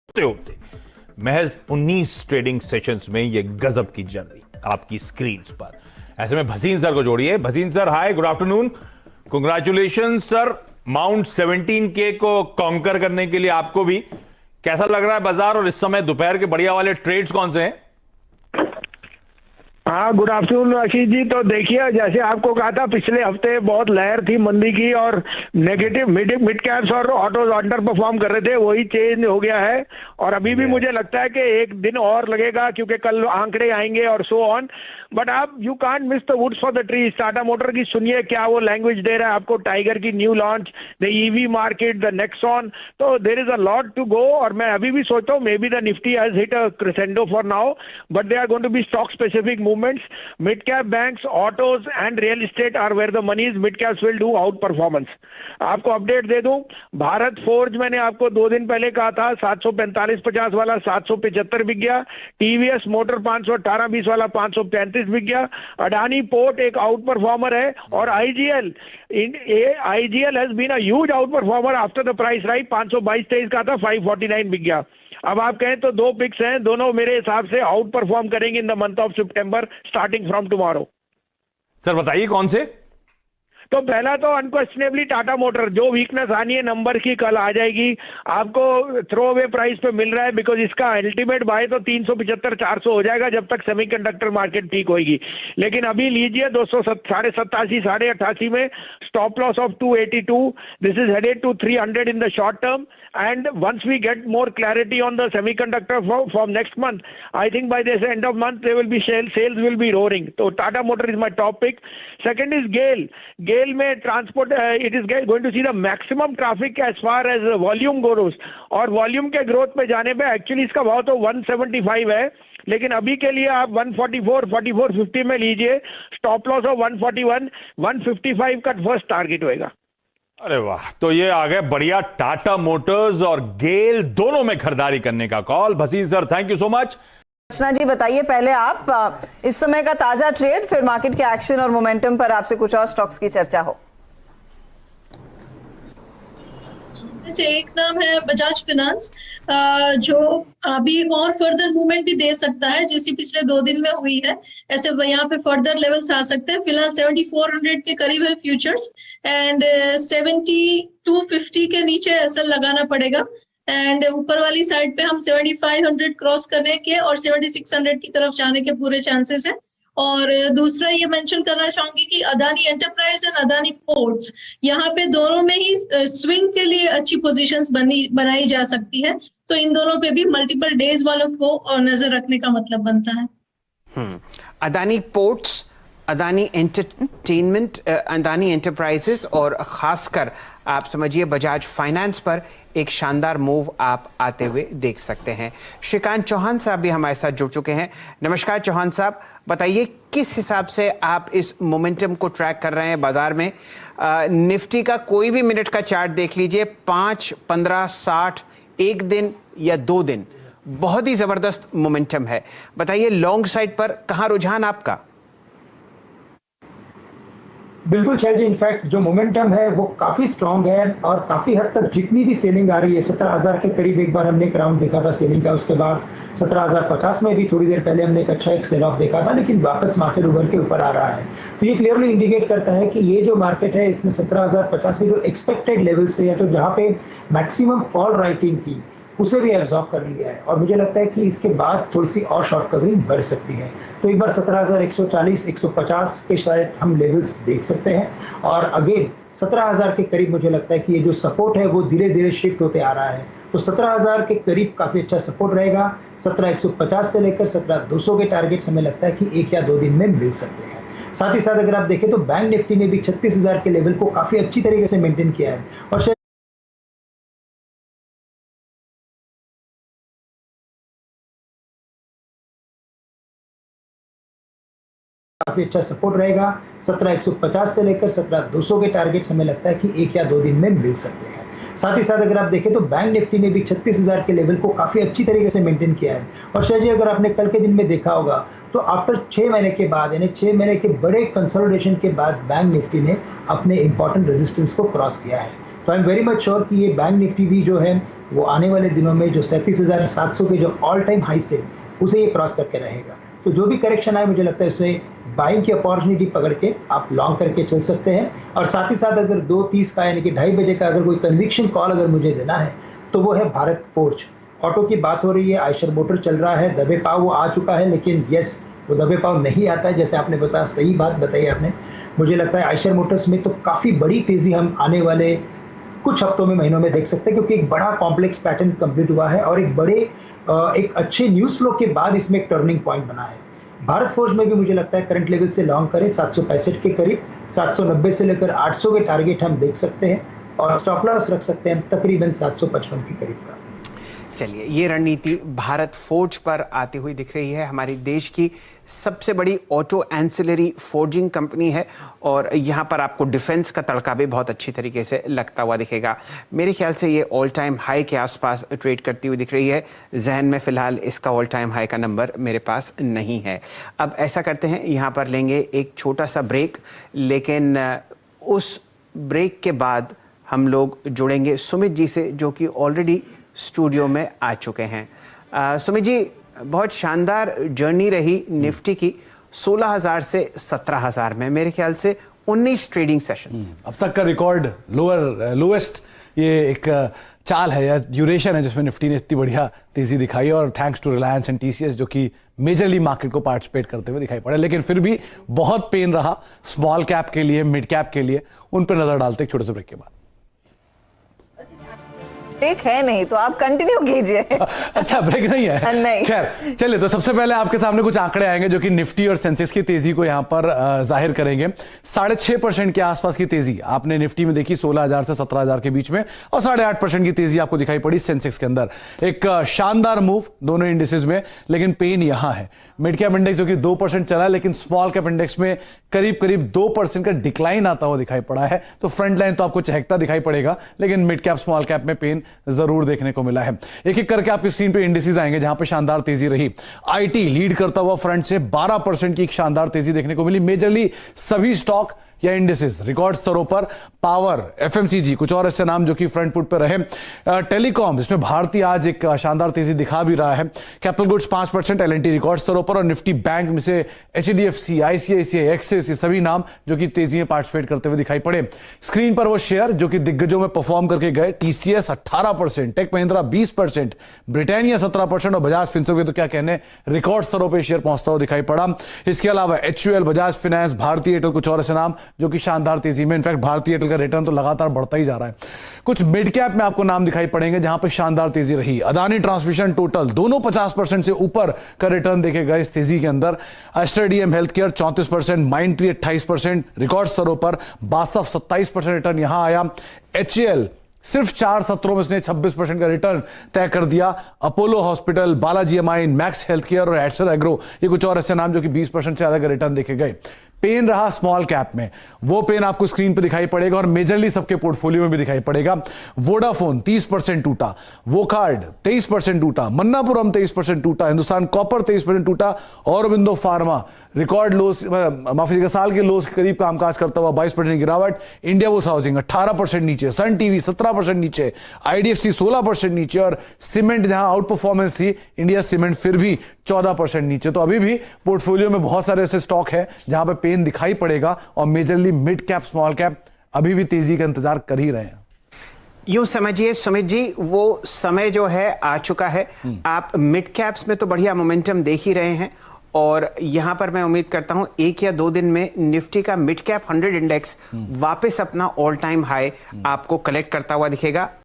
होते महज 19 trading sessions में ये गजब की जर्नी आपकी स्क्रीन पर। ऐसे में भसीन सर को जोड़िए। Bhasin sir, hi, good afternoon. Congratulation sir, mount 17K को कॉन्कर करने के लिए आपको भी। कैसा लग रहा है बाजार और इस समय दोपहर के बढ़िया वाले ट्रेड्स कौन से हैं? हाँ, गुड आफ्टरनून आशीष जी। तो देखिए, जैसे आपको कहा था, पिछले हफ्ते बहुत लहर थी मंदी की और नेगेटिव मिड कैप्स और ऑटोज अंडर परफॉर्म कर रहे थे, वही चेंज हो गया है। और अभी भी मुझे लगता है कि एक दिन और लगेगा क्योंकि कल आंकड़े आएंगे और सो ऑन। बट आप you can't miss the woods for the trees. Tata motor की सुनिए क्या वो लैंग्वेज दे रहा है आपको, टाइगर की new launch, the EV market, the Nexon. तो there is a lot to go. और मैं अभी भी सोचता हूँ maybe the Nifty has hit a crescendo for now, but they are going to be stock specific movements. Mid cap banks, autos and real estate are where the money is. Mid caps will do outperformance. आपको update दे दूं, Bharat forge मैंने आपको 2 दिन पहले कहा था 745.50 वाला 775 बिक गया. टीवीएस मोटर 518-20 वाला 535 बिक गया. अडानी पोर्ट एक आउट परफॉर्मर है. और IGL has been a huge outperformer after the price right. 522-23 का था, 549 बिक गया. अब आप कहें तो 2 पिक्स हैं, दोनों मेरे हिसाब से आउट परफॉर्म करेंगे in the month of September starting from tomorrow. Sir बताइए कौन से? तो पहला तो अनक्वेश्चनेबली टाटा मोटर, जो वीकनेस आनी है नंबर की कल आ जाएगी. आपको थ्रो अवे प्राइस पे मिल रहा है बिकॉज इसका अल्टीमेट बाय तो 375-400 हो जाएगा जब तक सेमीकंडक्टर मार्केट ठीक होगी. लेकिन अभी लीजिए 287, 88 में stop loss of 282. This is headed to 300 in the short term. And once we get more clarity on the semiconductor from next month, I think by this end of month there will be sales will be roaring. So Tata Motor is my top pick. Second is GAIL. GAIL में transport it is going to see the maximum traffic as far as volume goes. और volume के growth पे जाने पे actually इसका भाव तो 175 है. लेकिन अभी के लिए आप 144, 4450 में लीजिए. स्टॉप लॉस ऑफ 141, 155 का फर्स्ट टारगेट होएगा. अरे वाह, तो ये आ गए बढ़िया टाटा मोटर्स और गेल दोनों में खरीदारी करने का call. Bhasin sir, thank you so much. Archana ji बताइए पहले आप इस समय का ताजा ट्रेड, फिर मार्केट के एक्शन और मोमेंटम पर आपसे कुछ और स्टॉक्स की चर्चा हो. से एक नाम है बजाज फाइनेंस, जो अभी और फर्दर मूवमेंट भी दे सकता है जैसे पिछले 2 दिन में हुई है. ऐसे यहाँ पे फर्दर लेवल्स आ सकते हैं. फिलहाल 7400 के करीब है फ्यूचर्स एंड 7250 के नीचे ऐसा लगाना पड़ेगा. एंड ऊपर वाली साइड पे हम 7500 क्रॉस करने के और 7600 की तरफ जाने के पूरे चांसेस है. और दूसरा ये मेंशन करना चाहूंगी कि Adani enterprise and Adani ports, यहाँ पे दोनों में ही स्विंग के लिए अच्छी पोजीशंस बनाई जा सकती है. तो इन दोनों पे भी मल्टीपल डेज वालों को नजर रखने का मतलब बनता है. Adani ports, Adani entertainment, Adani enterprises और खासकर आप समझिए बजाज फाइनेंस पर एक शानदार मूव आप आते हुए देख सकते हैं. श्रीकांत चौहान साहब भी हमारे साथ जुड़ चुके हैं. नमस्कार चौहान साहब, बताइए किस हिसाब से आप इस मोमेंटम को ट्रैक कर रहे हैं बाजार में. निफ्टी का कोई भी मिनट का चार्ट देख लीजिए, 5, 15, 60, एक दिन या 2 दिन, बहुत ही जबरदस्त मोमेंटम है. बताइए लॉन्ग साइड पर कहाँ रुझान आपका? बिल्कुल शैल जी, इनफैक्ट जो मोमेंटम है वो काफी स्ट्रांग है और काफी हद तक जितनी भी सेलिंग आ रही है, 17,000 के करीब एक बार हमने एक राउंड देखा था सेलिंग का. उसके बाद 17,050 में भी थोड़ी देर पहले हमने एक अच्छा एक सेल ऑफ देखा था, लेकिन वापस मार्केट उभर के ऊपर आ रहा है. तो ये क्लियरली इंडिकेट करता है कि ये जो मार्केट है इसने 17,050 के जो एक्सपेक्टेड लेवल से है, तो जहाँ पे मैक्सिमम कॉल राइटिंग थी उसे भी एब्जॉर्ब कर लिया है. और मुझे लगता है कि इसके बाद थोड़ी सी और शॉर्ट कवरिंग बढ़ सकती है. तो एक बार 17,140, 150 पे शायद हम लेवल्स देख सकते हैं. और अगेन 17,000 के करीब मुझे लगता है कि ये जो सपोर्ट है वो धीरे धीरे शिफ्ट होते आ रहा है. तो 17,000 के करीब काफी अच्छा सपोर्ट रहेगा. 17,150 से लेकर 17,200 के टारगेट्स हमें लगता है कि 1 या 2 दिन में मिल सकते हैं. साथ ही साथ अगर आप देखें तो बैंक निफ्टी ने भी 36,000 के लेवल को काफी अच्छी तरीके से मेंटेन किया है. और काफी अच्छा सपोर्ट रहेगा. 17,150 से लेकर 17,200 के टारगेट्स हमें लगता है कि 1 या 2 दिन में मिल सकते हैं. साथ ही साथ अगर आप देखें तो बैंक निफ्टी ने भी 36,000 के लेवल को काफी अच्छी तरीके से मेंटेन किया है. और शायद अगर आपने कल के दिन में देखा होगा तो आफ्टर 6 महीने के बाद, यानी 6 महीने के बड़े कंसोलिडेशन के बाद बैंक निफ्टी ने अपने इंपॉर्टेंट रेजिस्टेंस को क्रॉस किया है. तो I am very much sure कि ये बैंक निफ्टी भी जो है वो आने वाले दिनों में जो 37,700 के जो ऑल टाइम हाई से उसे ये क्रॉस करके रहेगा। तो जो भी करेक्शन आए मुझे लगता है इसमें बाइंग की अपॉर्चुनिटी पकड़ के आप लॉन्ग करके चल सकते हैं। और साथ ही साथ अगर 2:30 का यानी कि 2:30 बजे का अगर कोई कन्विक्शन कॉल अगर मुझे देना है तो वो है भारत फोर्ज। ऑटो की बात हो रही है, आयशर मोटर चल रहा है, दबे पाव वो आ चुका है, लेकिन यस वो दबे पाव नहीं आता है जैसे आपने बताया, सही बात बताई आपने। मुझे लगता है आयशर मोटर्स में तो काफ़ी बड़ी तेज़ी हम आने वाले कुछ हफ्तों में, महीनों में देख सकते हैं, क्योंकि एक बड़ा कॉम्प्लेक्स पैटर्न कंप्लीट हुआ है और एक अच्छे न्यूज़ फ्लो के बाद इसमें एक टर्निंग पॉइंट बना है। भारत फोर्ज में भी मुझे लगता है करंट लेवल से लॉन्ग करें 765 के करीब, 790 से लेकर 800 के टारगेट हम देख सकते हैं और स्टॉप लॉस रख सकते हैं तकरीबन 755 के करीब का। चलिए, ये रणनीति भारत फोर्ज पर आती हुई दिख रही है। हमारी देश की सबसे बड़ी ऑटो एंसिलरी फोर्जिंग कंपनी है और यहाँ पर आपको डिफेंस का तड़का भी बहुत अच्छी तरीके से लगता हुआ दिखेगा। मेरे ख्याल से ये ऑल टाइम हाई के आसपास ट्रेड करती हुई दिख रही है। जहन में फ़िलहाल इसका ऑल टाइम हाई का नंबर मेरे पास नहीं है। अब ऐसा करते हैं, यहाँ पर लेंगे एक छोटा सा ब्रेक, लेकिन उस ब्रेक के बाद हम लोग जुड़ेंगे सुमित जी से, जो कि ऑलरेडी स्टूडियो में आ चुके हैं। सुमित जी, बहुत शानदार जर्नी रही निफ्टी की, 16,000 से 17,000 में मेरे ख्याल से 19 ट्रेडिंग सेशंस। अब तक का रिकॉर्ड लोएस्ट ये एक चाल है या ड्यूरेशन है जिसमें निफ्टी ने इतनी बढ़िया तेजी दिखाई, और thanks to Reliance and TCS जो कि मेजरली मार्केट को पार्टिसिपेट करते हुए दिखाई पड़े। लेकिन फिर भी बहुत पेन रहा स्मॉल कैप के लिए, मिड कैप के लिए। उन पर नजर डालते एक छोटे से ब्रेक के बाद। ब्रेक है नहीं तो आप कंटिन्यू कीजिए। अच्छा, ब्रेक नहीं है? नहीं। खैर चलिए, तो सबसे पहले आपके सामने कुछ आंकड़े आएंगे जो कि निफ्टी और सेंसेक्स की तेजी को यहां पर जाहिर करेंगे। 6.5% के आसपास की तेजी आपने निफ्टी में देखी 16,000 से 17,000 के बीच में, और 8.5% की तेजी आपको दिखाई पड़ी सेंसेक्स के अंदर। एक शानदार मूव दोनों इंडिसेस में, लेकिन पेन यहां है। मिड कैप इंडेक्स जो कि 2% चला, लेकिन स्मॉल कैप इंडेक्स में करीब 2% का डिक्लाइन आता हुआ दिखाई पड़ा है। तो फ्रंट लाइन तो आपको चहकता दिखाई पड़ेगा, लेकिन मिड कैप स्मॉल कैप में पेन जरूर देखने को मिला है। एक एक करके आपकी स्क्रीन पे इंडिसेस आएंगे जहां पे शानदार तेजी रही। आईटी लीड करता हुआ फ्रंट से 12% की एक शानदार तेजी देखने को मिली। मेजरली सभी स्टॉक या इंडिसेस रिकॉर्ड स्तरों पर। पावर, एफएमसीजी, कुछ और ऐसे नाम जो कि फ्रंट फुट पर रहे। टेलीकॉम, इसमें भारती आज एक शानदार तेजी दिखा भी रहा है। कैपिटल गुड्स 5%, एलएनटी रिकॉर्ड स्तरों पर, और निफ्टी बैंक में से एचडीएफसी, आईसीआईसीआई, एक्सिस, ये सभी नाम जो कि तेजी में पार्टिसिपेट करते हुए दिखाई पड़े। स्क्रीन पर वो शेयर जो कि दिग्गजों में परफॉर्म करके गए। टीसीएस 18%, टेक महिंद्रा 20%, ब्रिटानिया 17%, और बजाज फिनसर्व के तो क्या कहने, रिकॉर्ड स्तरों पर शेयर पहुंचता हुआ दिखाई पड़ा। इसके अलावा एचयूएल, बजाज फाइनेंस, भारतीय एयरटेल, कुछ और ऐसे नाम जो कि शानदार तेजी में। इनफैक्ट भारतीय एयरटेल का रिटर्न तो लगातार बढ़ता ही जा रहा है। कुछ मिड कैप में आपको नाम दिखाई पड़ेंगे जहां पर शानदार तेजी रही। अदानी ट्रांसमिशन, टोटल, दोनों 50% से ऊपर का रिटर्न देखे गए इस तेजी के अंदर। Aster DM health care 34%, Mindtree 28%, record स्तरों पर। बासफ 27% रिटर्न यहां आया। एचएएल सिर्फ 4 सत्रों में इसने 26% का रिटर्न तय कर दिया। Apollo hospital, Balaji amine, max health care और एडसर एग्रो, ये कुछ और ऐसे नाम जो कि 20% से ज्यादा का रिटर्न देखे गए। पेन रहा स्मॉल कैप में, वो पेन आपको स्क्रीन पे दिखाई पड़ेगा और मेजरली सबके पोर्टफोलियो में भी दिखाई पड़ेगा। वोडाफोन 30% टूटा, वोकार्ड 23% टूटा, मन्नापुरम 23% टूटा, हिंदुस्तान कॉपर 23% टूटा, औरबिंदो फार्मा रिकॉर्ड लोस, माफी का साल के लोस के करीब कामकाज करता हुआ 22% गिरावट। इंडिया बुल्स हाउसिंग 18% नीचे, सन टीवी 17% नीचे, आईडीएफसी 16% नीचे, और सीमेंट जहां आउट परफॉर्मेंस थी इंडिया सीमेंट फिर भी 14% नीचे। तो अभी भी पोर्टफोलियो में बहुत सारे ऐसे स्टॉक है जहां पे पेन दिखाई पड़ेगा, और majorly mid cap small cap अभी भी तेजी का इंतजार कर ही रहे हैं। यूं समझिए सुमित जी, वो समय जो है आ चुका है। आप मिड कैप्स में तो बढ़िया मोमेंटम देख ही रहे हैं, और यहां पर मैं उम्मीद करता हूं 1 या 2 दिन में निफ्टी का मिड कैप 100 इंडेक्स वापस अपना ऑल टाइम हाई आपको कलेक्ट करता हुआ दिखेगा।